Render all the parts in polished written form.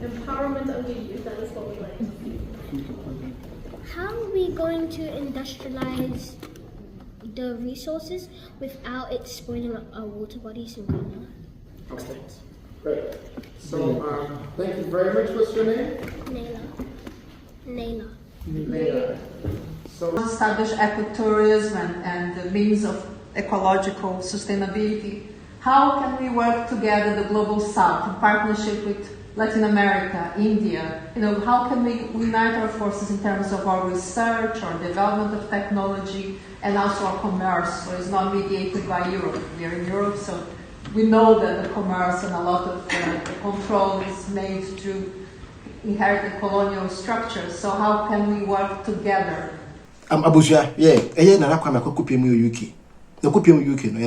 Empowerment of the youth, that is what we like. How are we going to industrialize the resources without it spoiling our water bodies in Ghana? Excellent. Great. So, thank you very much. What's your name? Naila. So, establish ecotourism and the means of ecological sustainability. How can we work together, the Global South, in partnership with Latin America, India? How can we unite our forces in terms of our research, our development of technology, and also our commerce? So it's not mediated by Europe. We are in Europe, so we know that the commerce and a lot of the control is made through inherited colonial structures. So how can we work together? Abuja, na Kwame akokopia mu UK. Na kopia mu UK no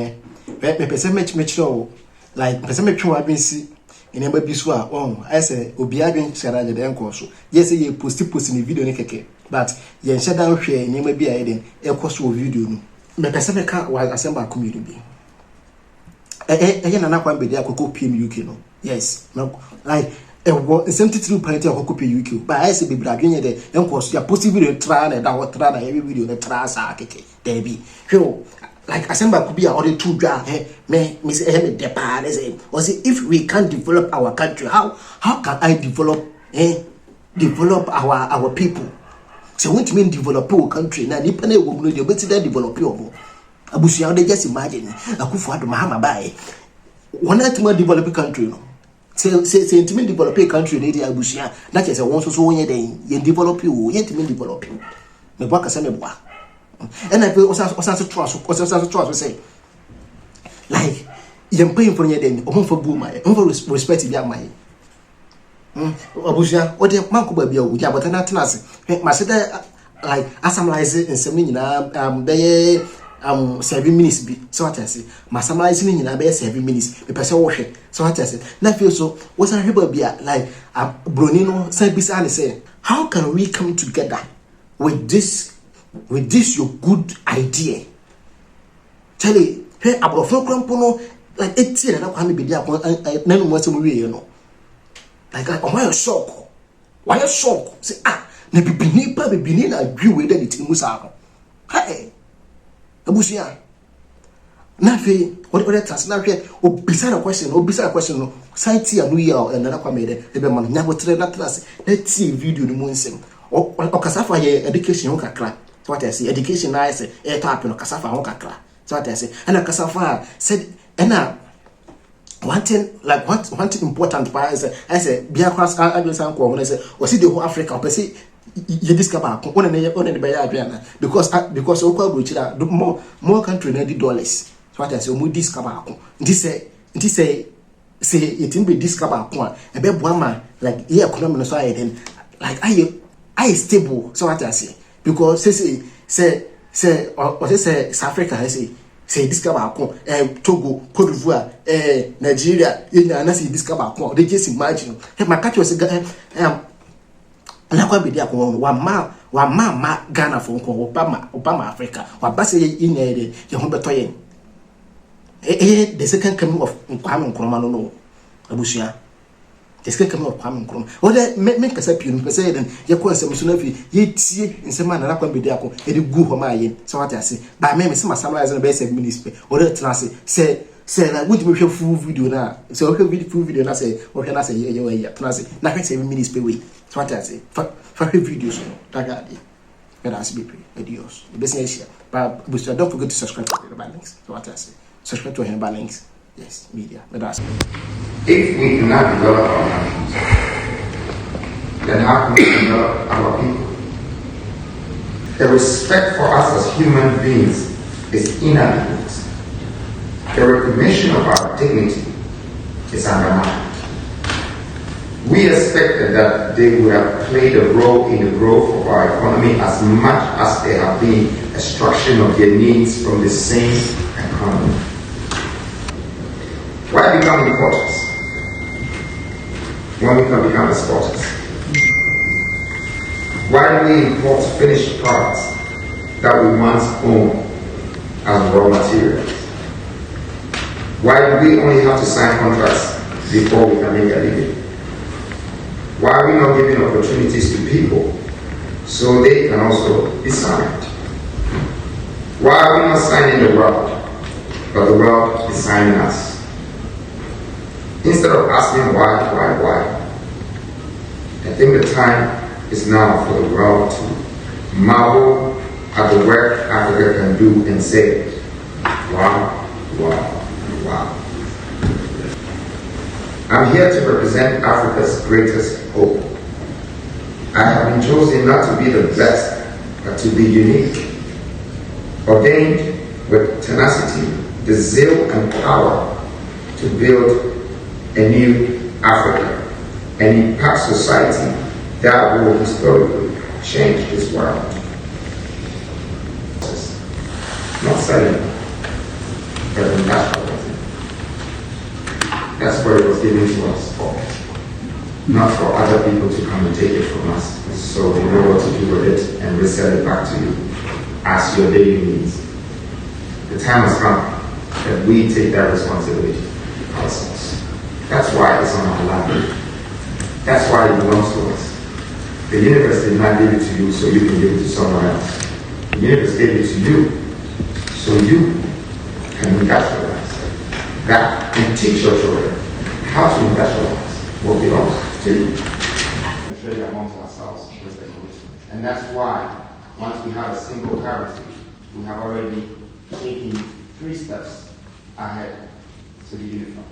me pese match like pese me twa adwensi ene ba bi so a I say obi adwen share de enko so. Yes say ye post ni video ni keke. But ye nhye dan hwe ene ma bi a eden ekoso video no. Me pese me ka wa asemba community bi. Na Kwame Bediako akokopia mu UK no. Yes. No like same thing parent akokopia UK. But I say be bradwen de enko so ya post video tra na da ho tra na every video na tra sa keke. There be. Like Asemba could be already too dry. Me say me depa. Say, or say if we can't develop our country, how can I develop our people? So what mean develop our country? Na nipa na ewo no dey beti da develop your abusia dey just imagine Akufo-Addo Mahama bai. One night to develop country no. Say intimate develop a country dey abusia. That is one so when you develop you, intimate develop you. Me boa kasa me boa. And I feel also trust say like you paying for your den for boom for respect be my abuja what the man ko ba bia oja but na tenase ma say like assemblize in some nyina be 7 minutes bi so what I say ma summarize ni nyina be 7 minutes be pese wo hwe so what I say na feel so was an hwe bia like broni no say bisa and say how can we come together with this your good idea? Tell it, hey, Abrofo Krampo no, like 18 na Kwame Bediako na no mo se mo wie no. Like why you shock? Why you shock? Say na bibini na adwi we da ni timu sa no. Hey. Abusia. Na fe, what trans na hwe obisa na question no. Site ya no ya na Kwame de be man nya botre na trans na tie video no mo nsem. Okasafa ye education ho kakra. So what I say, education na say tap no kasafa ho kakra. So what I say, and kasafa said one thing important part is I say Biafra I do san ko when I say o see the whole Africa per say you discover on the be ya because o kwa brochira more country na the dollars. So what I say, we discover this say it be discover ko e be boama like here economy no so I then like I stable. So what I say, because say South Africa say discover Togo, Cote d'Ivoire, Nigeria, na say discover they just imagine. My country was Nakwa Bediako wa ma Ghana for Obama Africa. Wa base in ye ho betoyen. The second coming of Kwame Nkrumah no abusia. The second coming of Kwame Nkrumah. What they make us happy you say then ye ko nsem so na fi ye tie nsem na Nakwa Bediako e de gu ho ma ye. So what I say, but me say summarize no be 7 minutes pe. What they tell say na would be full video na. So okay full video na say okay na say ye tell say na 7 minutes per way. So what I say, for videos that got it. Let us be adios. The business here. But don't forget to subscribe to the links. So what I say, subscribe to Hemba links. Yes, media. Let us. If we cannot develop our countries, then how can we develop our people? The respect for us as human beings is inadequate. The recognition of our dignity is undermined. We expected that they would have played a role in the growth of our economy as much as they have been extraction of their needs from the same economy. Why become importers when we can become exporters? Why do we import finished products that we once owned as raw materials? Why do we only have to sign contracts before we can make a living? Why are we not giving opportunities to people so they can also be signed? Why are we not signing the world, but the world is signing us? Instead of asking why, I think the time is now for the world to marvel at the work Africa can do and say, wow, wow, wow. I'm here to represent Africa's greatest hope. I have been chosen not to be the best, but to be unique, ordained with tenacity, the zeal and power to build a new Africa and impact society that will historically change this world. Not selling, but industrializing. That's what it was given to us for. Not for other people to come and take it from us. So we know what to do with it and resell it back to you as your daily needs. The time has come that we take that responsibility ourselves. That's why it's on our land. That's why it belongs to us. The universe did not give it to you so you can give it to someone else. The universe gave it to you so you can industrialize that and teach your children how to industrialize what belongs to you. Trade amongst ourselves with the community. And that's why once we have a single currency, we have already taken 3 steps ahead to the unified.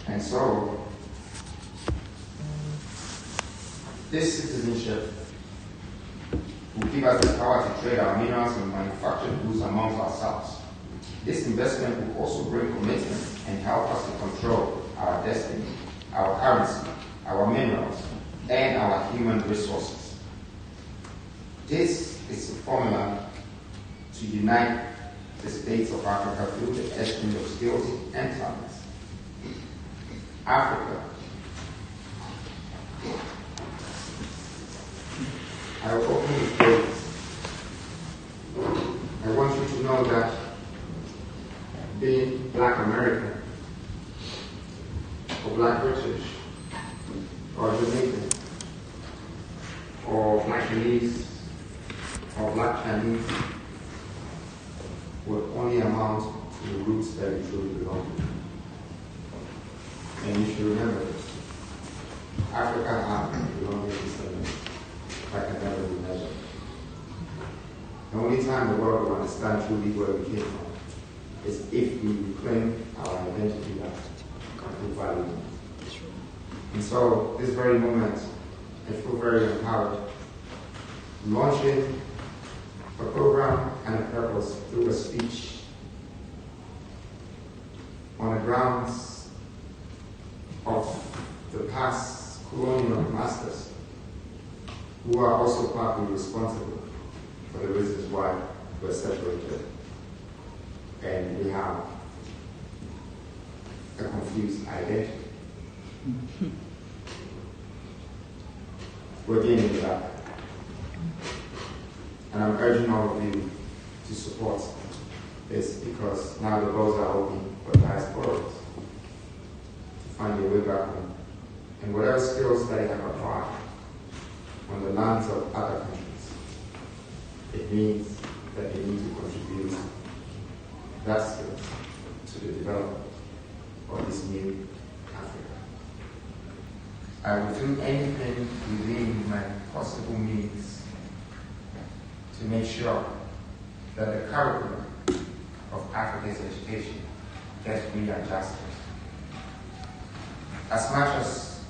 And so, this citizenship will give us the power to trade our minerals and manufacture goods amongst ourselves. This investment will also bring commitment and help us to control our destiny, our currency, our minerals, and our human resources. This is the formula to unite the states of Africa through the exchange of skills and talents. Africa. I will open with this. I want you to know that being Black American, or Black British, or Jamaican, or Black Chinese, or Black Chinese, will only amount to the roots that you truly belong to. And you should remember this. Africa has belonging descendants that can never be measured. The only time the world will understand truly where we came from is if we reclaim our identity back and value it. And so, this very moment, I feel very empowered. Launching a program and a purpose through a speech on the grounds of the past colonial masters who are also partly responsible for the reasons why we're separated and we have a confused identity. We're gaining that. And I'm urging all of you to support this because now the doors are open for diasporas to find their way back home. And whatever skills that they have acquired on the lands of other countries, it means that they need to contribute that skills to the development of this new Africa. I will do anything within my possible means to make sure that the curriculum of Africa's education gets readjusted. As much as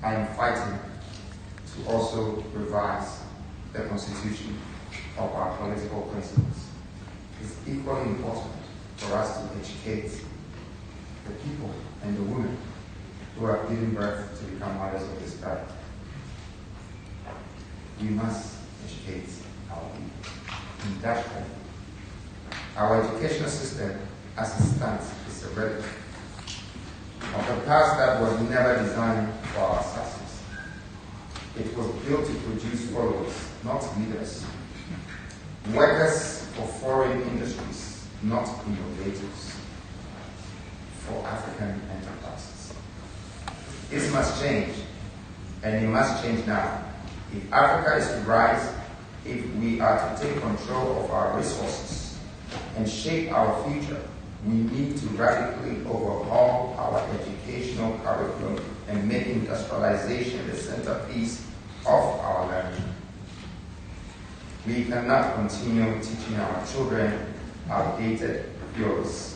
I am fighting to also revise the constitution of our political principles, it's equally important for us to educate the people and the women who have given birth to become mothers of this earth. We must educate our people. And that's why our educational system, as it stands, is a relic of a past that was never designed for our success. It was built to produce followers, not leaders. Workers for foreign industries, not innovators. For This must change, and it must change now. If Africa is to rise, if we are to take control of our resources and shape our future, we need to radically overhaul our educational curriculum and make industrialization the centerpiece of our learning. We cannot continue teaching our children outdated theories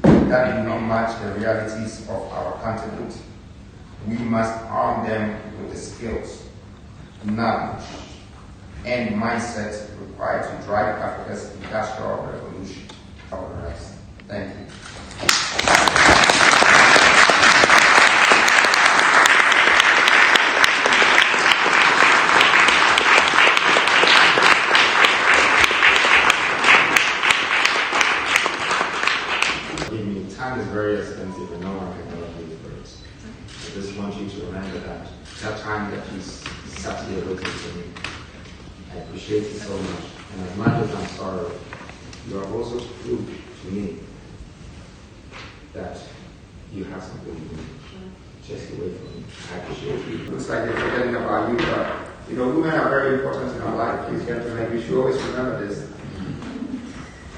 that do not match the realities of our continent. We must arm them with the skills, knowledge, and mindset required to drive Africa's industrial revolution. Thank you. Time is very expensive and no one can ever pay for it. I just want you to remember that time that you sat here looking for me. I appreciate it so much. And as much as I'm sorry, you have also proved to me that you have something you need. Just away from me. I appreciate you. Looks like they're forgetting about you, but women are very important in our life. Please, gentlemen, we should always remember this.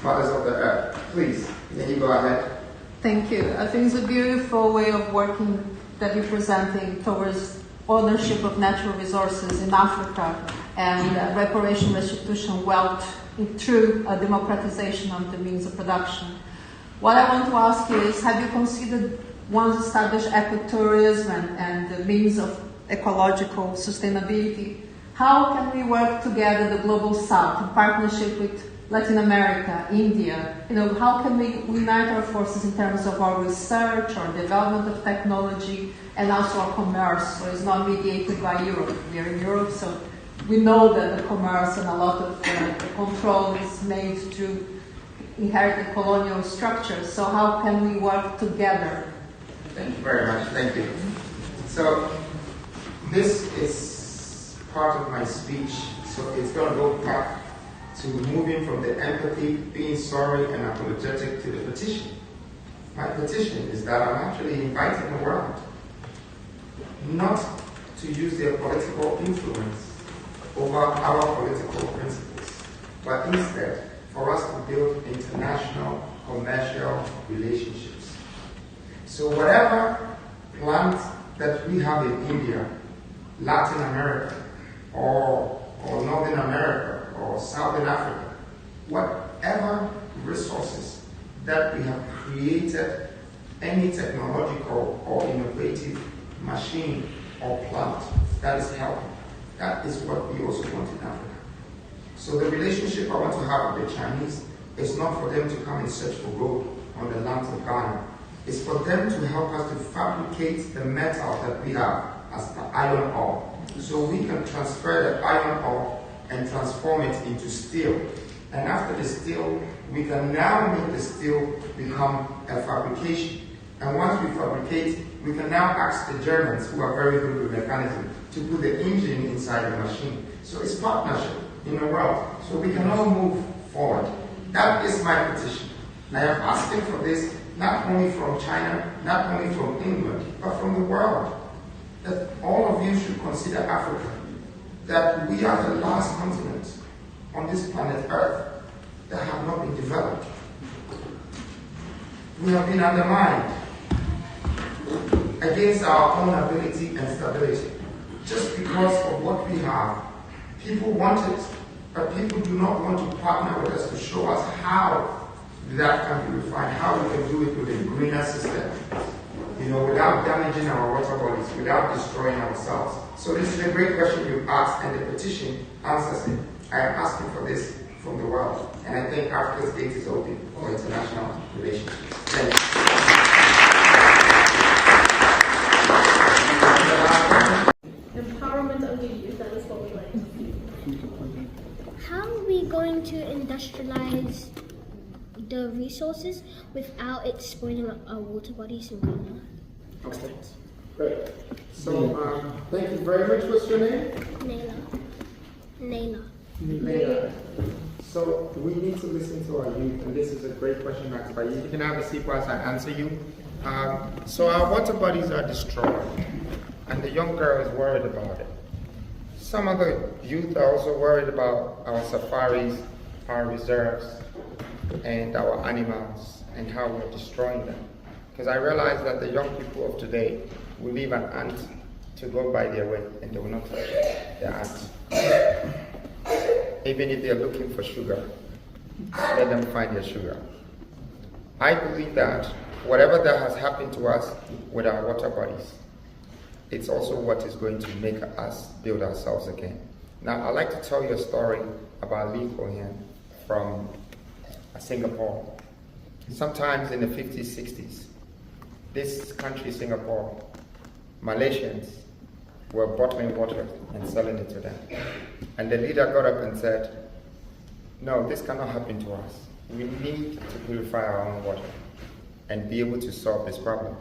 Mothers of the earth, please, can you go ahead? Thank you. I think it's a beautiful way of working that you're presenting towards ownership of natural resources in Africa and reparation, restitution, wealth through a democratization of the means of production. What I want to ask you is, have you considered once established ecotourism and the means of ecological sustainability? How can we work together, the Global South, in partnership with Latin America, India? How can we unite our forces in terms of our research, our development of technology, and also our commerce? So it's not mediated by Europe. We are in Europe, so we know that the commerce and a lot of the control is made through inherited colonial structures. So how can we work together? Thank you very much. Thank you. So this is part of my speech. So it's going to go back to moving from the empathy, being sorry and apologetic, to the petition. My petition is that I'm actually inviting the world not to use their political influence over our political principles, but instead for us to build international commercial relationships. So whatever plant that we have in India, Latin America, or Northern America, or Southern Africa, whatever resources that we have created, any technological or innovative machine or plant that is helping, that is what we also want in Africa. So the relationship I want to have with the Chinese is not for them to come and search for gold on the lands of Ghana. It's for them to help us to fabricate the metal that we have as the iron ore. So we can transfer the iron ore and transform it into steel. And after the steel, we can now make the steel become a fabrication. And once we fabricate, we can now ask the Germans, who are very good with mechanism, to put the engine inside the machine. So it's partnership in the world. So we can all move forward. That is my petition. I am asking for this not only from China, not only from England, but from the world. That all of you should consider Africa, that we are the last continent on this planet Earth that have not been developed. We have been undermined against our own ability and stability. Just because of what we have, people want it, but people do not want to partner with us to show us how that can be refined, how we can do it with a greener system, without damaging our water bodies, without destroying ourselves. So this is a great question you asked, and the petition answers it. I am asking for this from the world, and I think Africa's gate is open for international relations. Thank you. Empowerment of the youth, that is what we like. How are we going to industrialize the resources without it spoiling our water bodies in Ghana? Okay, great. So, thank you very much. What's your name? Naila. Leila. So we need to listen to our youth, and this is a great question asked by you. You can have a seat whilst I answer you. So our water bodies are destroyed, and the young girl is worried about it. Some of the youth are also worried about our safaris, our reserves, and our animals, and how we're destroying them. Because I realize that the young people of today will leave an ant to go by their way, and they will not touch their ant. Even if they're looking for sugar, let them find their sugar. I believe that whatever that has happened to us with our water bodies, it's also what is going to make us build ourselves again. Now, I'd like to tell you a story about Lee Cohen from Singapore. Sometimes in the 50s, 60s, this country, Singapore, Malaysians were bottling water and selling it to them. And the leader got up and said, no, this cannot happen to us. We need to purify our own water and be able to solve this problem.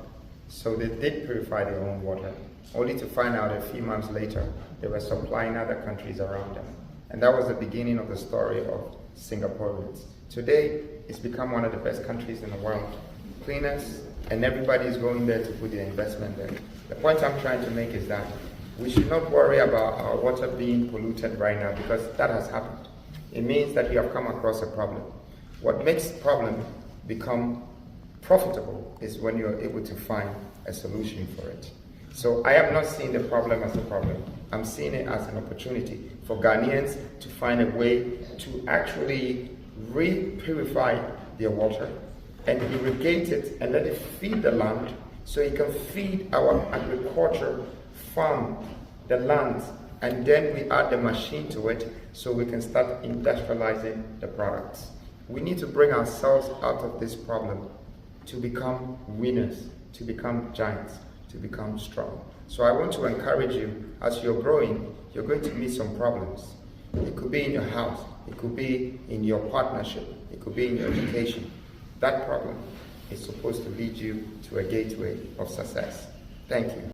So they did purify their own water, only to find out a few months later they were supplying other countries around them. And that was the beginning of the story of Singaporeans. Today, it's become one of the best countries in the world. Cleaners, and everybody is going there to put their investment there. The point I'm trying to make is that we should not worry about our water being polluted right now, because that has happened. It means that we have come across a problem. What makes the problem become profitable is when you're able to find a solution for it. So I am not seeing the problem as a problem. I'm seeing it as an opportunity for Ghanaians to find a way to actually re-purify their water and irrigate it and let it feed the land, so it can feed our agriculture, farm the land, and then we add the machine to it so we can start industrializing the products. We need to bring ourselves out of this problem to become winners, to become giants, to become strong. So I want to encourage you, as you're growing, you're going to meet some problems. It could be in your house, it could be in your partnership, it could be in your education. That problem is supposed to lead you to a gateway of success. Thank you.